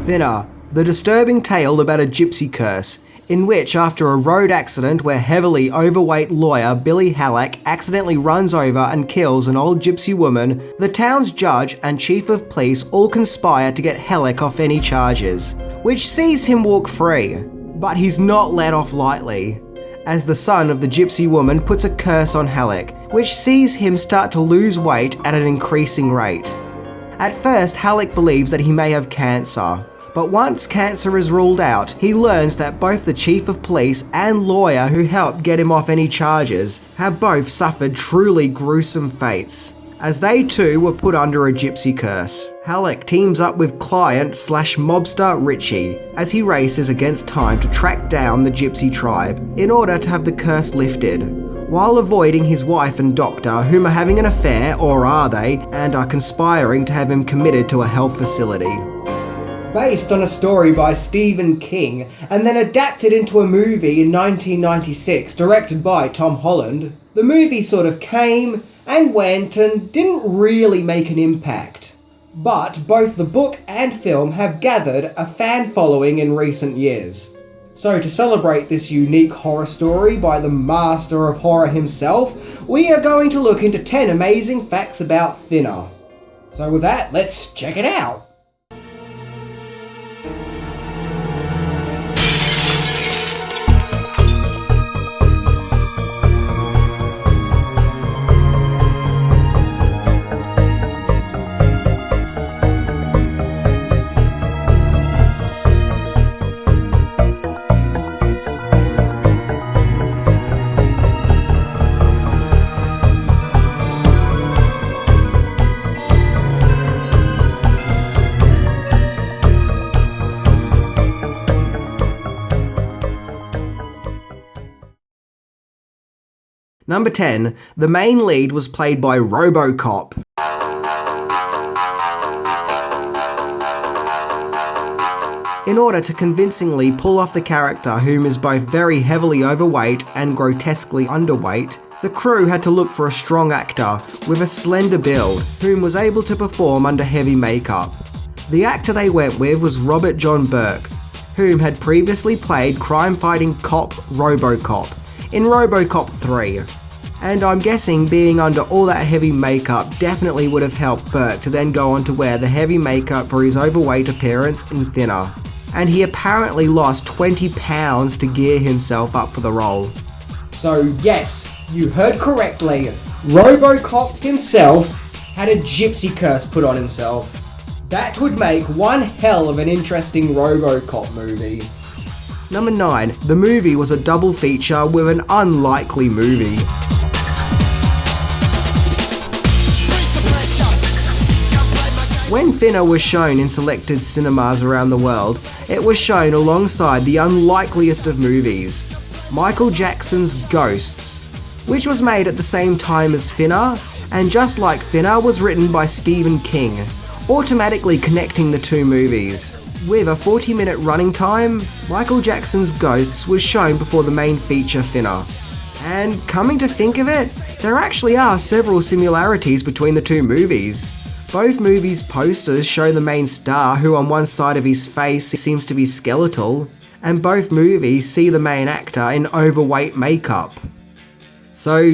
Thinner, the disturbing tale about a gypsy curse, in which after a road accident where heavily overweight lawyer Billy Halleck accidentally runs over and kills an old gypsy woman, the town's judge and chief of police all conspire to get Halleck off any charges, which sees him walk free. But he's not let off lightly, as the son of the gypsy woman puts a curse on Halleck, which sees him start to lose weight at an increasing rate. At first, Halleck believes that he may have cancer, but once cancer is ruled out, he learns that both the chief of police and lawyer who helped get him off any charges have both suffered truly gruesome fates, as they too were put under a gypsy curse. Halleck teams up with client/mobster Richie as he races against time to track down the gypsy tribe in order to have the curse lifted, while avoiding his wife and doctor, whom are having an affair, or are they, and are conspiring to have him committed to a health facility. Based on a story by Stephen King, and then adapted into a movie in 1996 directed by Tom Holland, the movie sort of came and went and didn't really make an impact. But both the book and film have gathered a fan following in recent years. So to celebrate this unique horror story by the master of horror himself, we are going to look into 10 amazing facts about Thinner. So with that, let's check it out. Number 10. The main lead was played by RoboCop. In order to convincingly pull off the character, whom is both very heavily overweight and grotesquely underweight, the crew had to look for a strong actor with a slender build, whom was able to perform under heavy makeup. The actor they went with was Robert John Burke, whom had previously played crime-fighting cop RoboCop in RoboCop 3. And I'm guessing being under all that heavy makeup definitely would have helped Burke to then go on to wear the heavy makeup for his overweight appearance in Thinner. And he apparently lost 20 pounds to gear himself up for the role. So yes, you heard correctly, RoboCop himself had a gypsy curse put on himself. That would make one hell of an interesting RoboCop movie. Number 9. The movie was a double feature with an unlikely movie. When Thinner was shown in selected cinemas around the world, it was shown alongside the unlikeliest of movies, Michael Jackson's Ghosts, which was made at the same time as Thinner, and just like Thinner was written by Stephen King, automatically connecting the two movies. With a 40-minute running time, Michael Jackson's Ghosts was shown before the main feature Thinner. And coming to think of it, there actually are several similarities between the two movies. Both movies' posters show the main star, who on one side of his face seems to be skeletal, and both movies see the main actor in overweight makeup. So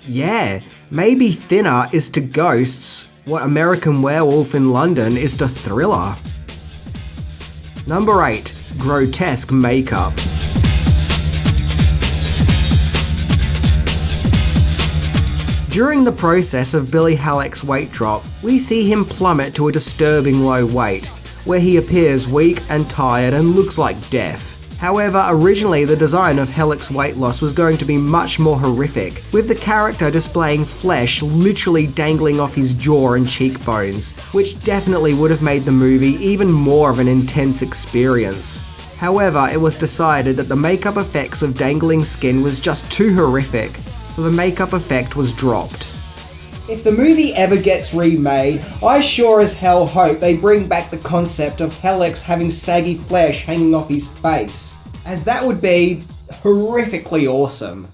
yeah, maybe Thinner is to Ghosts what American Werewolf in London is to Thriller. Number 8. Grotesque makeup. During the process of Billy Halleck's weight drop, we see him plummet to a disturbing low weight, where he appears weak and tired and looks like death. However, originally the design of Halleck's weight loss was going to be much more horrific, with the character displaying flesh literally dangling off his jaw and cheekbones, which definitely would have made the movie even more of an intense experience. However, it was decided that the makeup effects of dangling skin was just too horrific, so the makeup effect was dropped. If the movie ever gets remade, I sure as hell hope they bring back the concept of Halleck's having saggy flesh hanging off his face, as that would be horrifically awesome.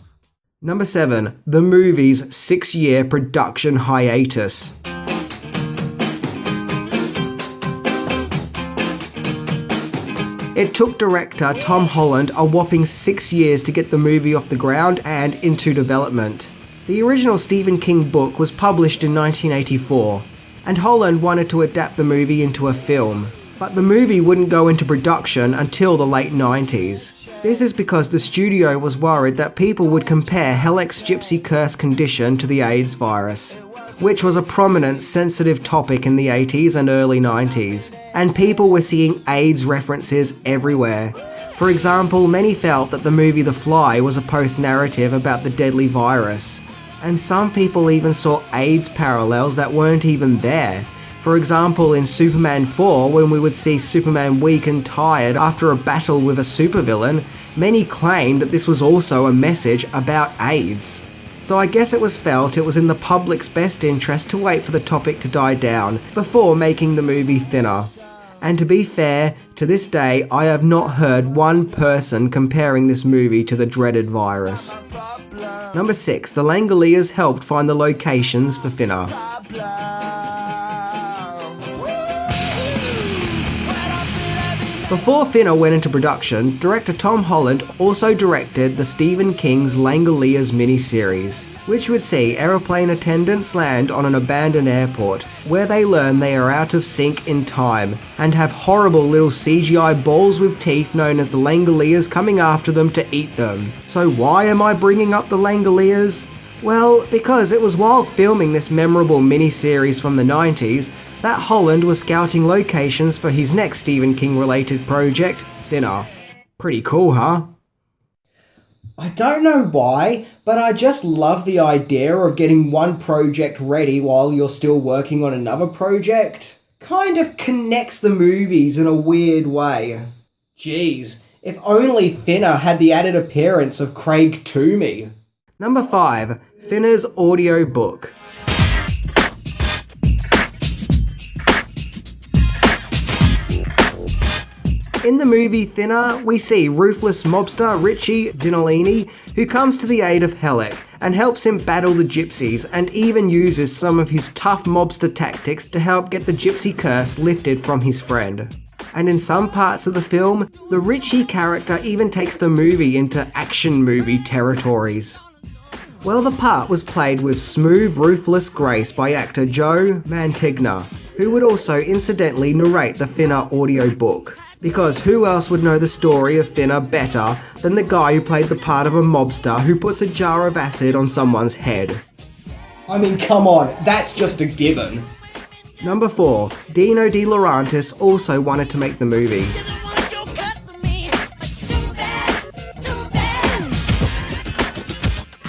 Number 7. The movie's 6-year production hiatus. It took director Tom Holland a whopping 6 years to get the movie off the ground and into development. The original Stephen King book was published in 1984, and Holland wanted to adapt the movie into a film. But the movie wouldn't go into production until the late 90s. This is because the studio was worried that people would compare Halleck's gypsy curse condition to the AIDS virus, which was a prominent, sensitive topic in the 80s and early 90s, and people were seeing AIDS references everywhere. For example, many felt that the movie The Fly was a post-narrative about the deadly virus, and some people even saw AIDS parallels that weren't even there. For example, in Superman 4, when we would see Superman weak and tired after a battle with a supervillain, many claimed that this was also a message about AIDS. So I guess it was felt it was in the public's best interest to wait for the topic to die down before making the movie thinner. And to be fair, to this day I have not heard one person comparing this movie to the dreaded virus. Number 6. The Langoliers helped find the locations for thinner. Before Thinner went into production, director Tom Holland also directed the Stephen King's Langoliers miniseries, which would see aeroplane attendants land on an abandoned airport, where they learn they are out of sync in time, and have horrible little CGI balls with teeth known as the Langoliers coming after them to eat them. So why am I bringing up the Langoliers? Well, because it was while filming this memorable miniseries from the 90s that Holland was scouting locations for his next Stephen King related project, Thinner. Pretty cool, huh? I don't know why, but I just love the idea of getting one project ready while you're still working on another project. Kind of connects the movies in a weird way. Jeez, if only Thinner had the added appearance of Craig Toomey. Number 5. Thinner's audio book. In the movie Thinner, we see ruthless mobster Richie Ginolini, who comes to the aid of Halleck and helps him battle the gypsies, and even uses some of his tough mobster tactics to help get the gypsy curse lifted from his friend. And in some parts of the film, the Richie character even takes the movie into action movie territories. Well, the part was played with smooth, ruthless grace by actor Joe Mantegna, who would also incidentally narrate the Thinner audio book. Because who else would know the story of Thinner better than the guy who played the part of a mobster who puts a jar of acid on someone's head? I mean, come on, that's just a given. Number 4. Dino De Laurentiis also wanted to make the movie.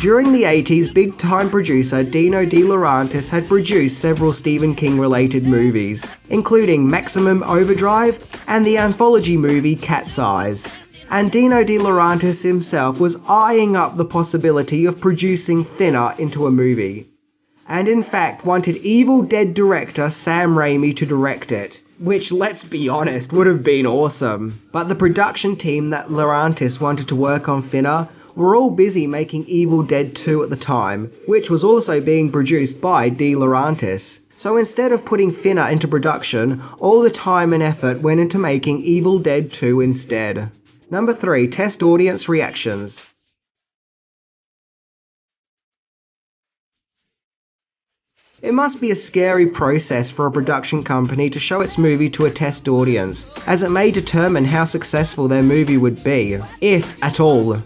During the 80s, big-time producer Dino De Laurentiis had produced several Stephen King-related movies, including Maximum Overdrive and the anthology movie Cat's Eyes. And Dino De Laurentiis himself was eyeing up the possibility of producing Thinner into a movie, and in fact wanted Evil Dead director Sam Raimi to direct it, which, let's be honest, would have been awesome. But the production team that Laurentiis wanted to work on Thinner were all busy making Evil Dead 2 at the time, which was also being produced by De Laurentiis. So instead of putting Thinner into production, all the time and effort went into making Evil Dead 2 instead. Number 3. Test audience reactions. It must be a scary process for a production company to show its movie to a test audience, as it may determine how successful their movie would be, if at all,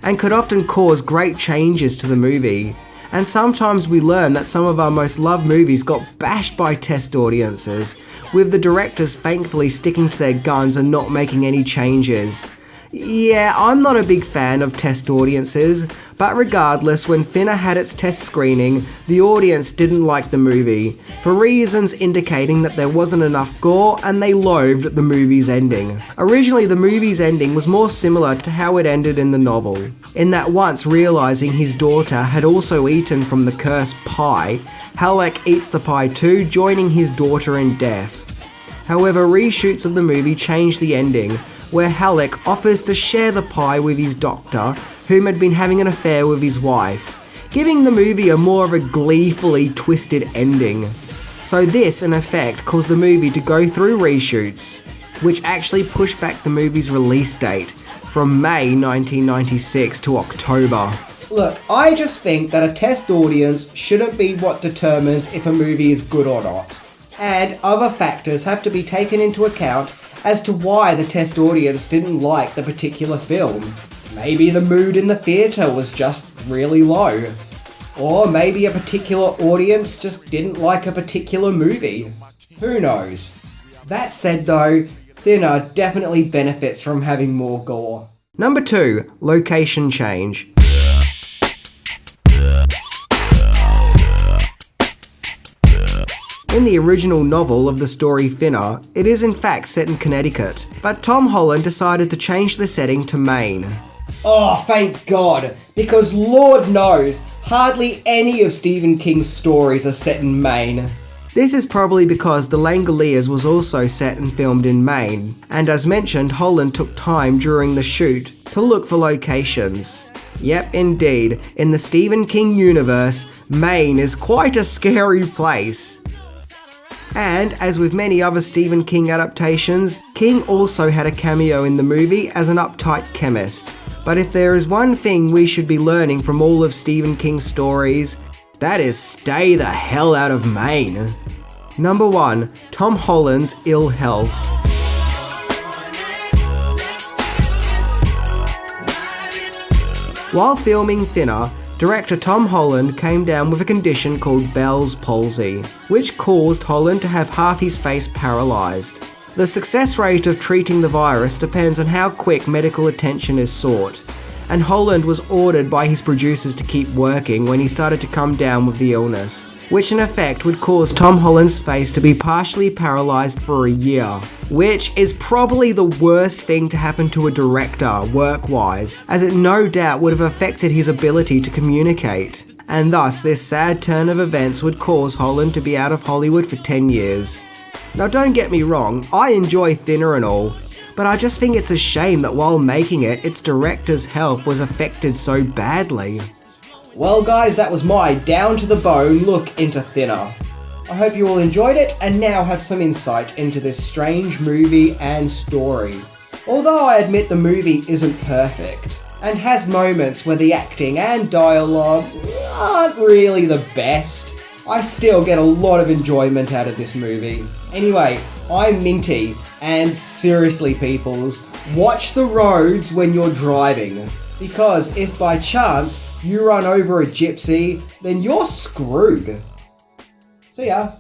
and could often cause great changes to the movie. And sometimes we learn that some of our most loved movies got bashed by test audiences, with the directors thankfully sticking to their guns and not making any changes. Yeah, I'm not a big fan of test audiences, but regardless, when Thinner had its test screening, the audience didn't like the movie, for reasons indicating that there wasn't enough gore and they loathed the movie's ending. Originally, the movie's ending was more similar to how it ended in the novel, in that once realizing his daughter had also eaten from the cursed pie, Halleck eats the pie too, joining his daughter in death. However, reshoots of the movie changed the ending, where Halleck offers to share the pie with his doctor, whom had been having an affair with his wife, giving the movie a more of a gleefully twisted ending. So this, in effect, caused the movie to go through reshoots. which actually pushed back the movie's release date from May 1996 to October. Look, I just think that a test audience shouldn't be what determines if a movie is good or not. And other factors have to be taken into account as to why the test audience didn't like the particular film. Maybe the mood in the theatre was just really low. Or maybe a particular audience just didn't like a particular movie. Who knows? That said though, Thinner definitely benefits from having more gore. Number 2, location change. In the original novel of the story Thinner, it is in fact set in Connecticut, but Tom Holland decided to change the setting to Maine. Oh, thank God, because Lord knows, hardly any of Stephen King's stories are set in Maine. This is probably because The Langoliers was also set and filmed in Maine, and as mentioned, Holland took time during the shoot to look for locations. Yep, indeed, in the Stephen King universe, Maine is quite a scary place. And, as with many other Stephen King adaptations, King also had a cameo in the movie as an uptight chemist. But if there is one thing we should be learning from all of Stephen King's stories, that is stay the hell out of Maine. Number 1, Tom Holland's ill health. While filming Thinner, director Tom Holland came down with a condition called Bell's palsy, which caused Holland to have half his face paralysed. The success rate of treating the virus depends on how quick medical attention is sought, and Holland was ordered by his producers to keep working when he started to come down with the illness, which in effect would cause Tom Holland's face to be partially paralysed for a year, which is probably the worst thing to happen to a director work-wise, as it no doubt would have affected his ability to communicate, and thus this sad turn of events would cause Holland to be out of Hollywood for 10 years. Now don't get me wrong, I enjoy Thinner and all, but I just think it's a shame that while making it, its director's health was affected so badly. Well guys, that was my down-to-the-bone look into Thinner. I hope you all enjoyed it and now have some insight into this strange movie and story. Although I admit the movie isn't perfect, and has moments where the acting and dialogue aren't really the best, I still get a lot of enjoyment out of this movie. Anyway, I'm Minty, and seriously peoples, watch the roads when you're driving. Because if by chance you run over a gypsy, then you're screwed. See ya.